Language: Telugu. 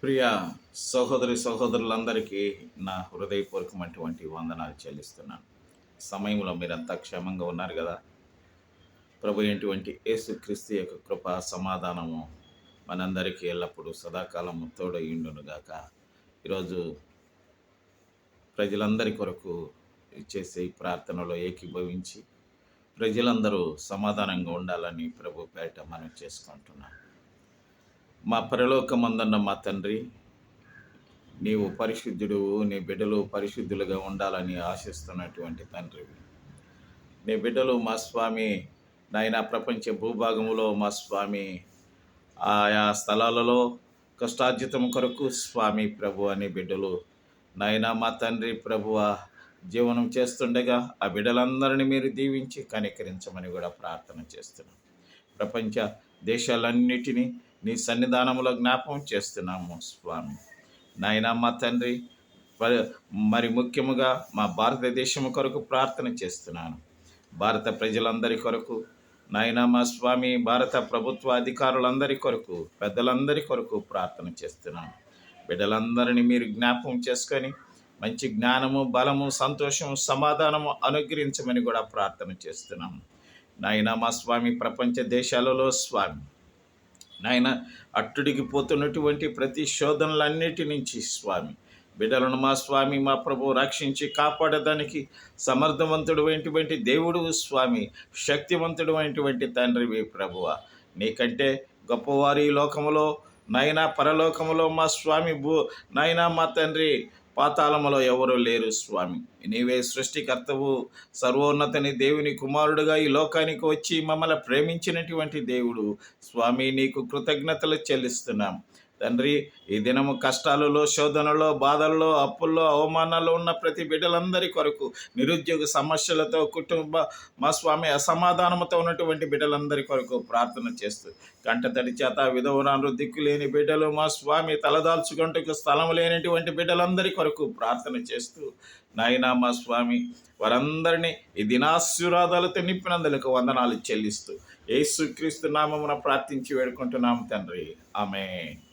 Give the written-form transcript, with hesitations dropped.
ప్రియ సహోదరి సహోదరులందరికీ నా హృదయపూర్వకమైనటువంటి వందనాలు చెల్లిస్తున్నాను. సమయంలో మీరంతా క్షేమంగా ఉన్నారు కదా? ప్రభు అయినటువంటి యేసుక్రీస్తు యొక్క కృప సమాధానము మనందరికీ ఎల్లప్పుడూ సదాకాలము తోడయుండునుగాక. ఈరోజు ప్రజలందరి కొరకు చేసే ఈ ప్రార్థనలో ఏకీభవించి ప్రజలందరూ సమాధానంగా ఉండాలని ప్రభు పేరిట మనం చేసుకుంటున్నాం. మా పరలోకమందున్న మా తండ్రి, నీవు పరిశుద్ధుడు, నీ బిడ్డలు పరిశుద్ధులుగా ఉండాలని ఆశిస్తున్నటువంటి తండ్రివి. నీ బిడ్డలు మా స్వామి నాయన ప్రపంచ భూభాగములో మా స్వామి ఆయా స్థలాలలో కష్టార్జితం కొరకు స్వామి ప్రభు అనే బిడ్డలు నాయన మా తండ్రి ప్రభువ జీవనం చేస్తుండగా ఆ బిడ్డలందరినీ మీరు దీవించి కనికరించమని కూడా ప్రార్థన చేస్తున్నాం. ప్రపంచ దేశాలన్నిటినీ నీ సన్నిధానంలో జ్ఞాపకం చేస్తున్నాము స్వామి. నాయన మా తండ్రి, మరి ముఖ్యముగా మా భారతదేశం కొరకు ప్రార్థన చేస్తున్నాను. భారత ప్రజలందరి కొరకు నాయన మా స్వామి, భారత ప్రభుత్వ అధికారులందరి కొరకు, పెద్దలందరి కొరకు ప్రార్థన చేస్తున్నాను. బిడ్డలందరినీ మీరు జ్ఞాపకం చేసుకొని మంచి జ్ఞానము, బలము, సంతోషము, సమాధానము అనుగ్రహించమని కూడా ప్రార్థన చేస్తున్నాము. నాయన మా స్వామి, ప్రపంచ దేశాలలో స్వామి నాయన అట్టుడికి పోతున్నటువంటి ప్రతి శోధనలన్నిటి నుంచి స్వామి బిడ్డలను మా స్వామి మా ప్రభు రక్షించి కాపాడడానికి సమర్థవంతుడు అయినటువంటి దేవుడు స్వామి, శక్తివంతుడు అయినటువంటి తండ్రివి ప్రభువ. నీకంటే గొప్పవారి లోకములో నైనా పరలోకములో మా స్వామి నైనా మా తండ్రి పాతాళములో ఎవరు లేరు స్వామి. నీవే సృష్టికర్తవు, సర్వోన్నతని దేవుని కుమారుడుగా ఈ లోకానికి వచ్చి మమ్మల్ని ప్రేమించినటువంటి దేవుడు స్వామి, నీకు కృతజ్ఞతలు చెల్లిస్తున్నాం తండ్రి. ఈ దినము కష్టాలలో, శోధనలో, బాధల్లో, అప్పుల్లో, అవమానాల్లో ఉన్న ప్రతి బిడ్డలందరి కొరకు, నిరుద్యోగ సమస్యలతో, కుటుంబ మా స్వామి అసమాధానంతో ఉన్నటువంటి బిడ్డలందరి కొరకు ప్రార్థన చేస్తూ, కంటతడి చేత విధవరాలు, దిక్కులేని బిడ్డలు మా స్వామి, తలదాల్చుకుంటూ స్థలం లేనటువంటి బిడ్డలందరి కొరకు ప్రార్థన చేస్తూ నాయనా మా స్వామి వారందరినీ ఈ దినాశీర్వాదాలతో నింపినందులకు వందనాలు చెల్లిస్తూ యేసుక్రీస్తు నామమున ప్రార్థించి వేడుకుంటున్నాము తండ్రి. ఆమేన్.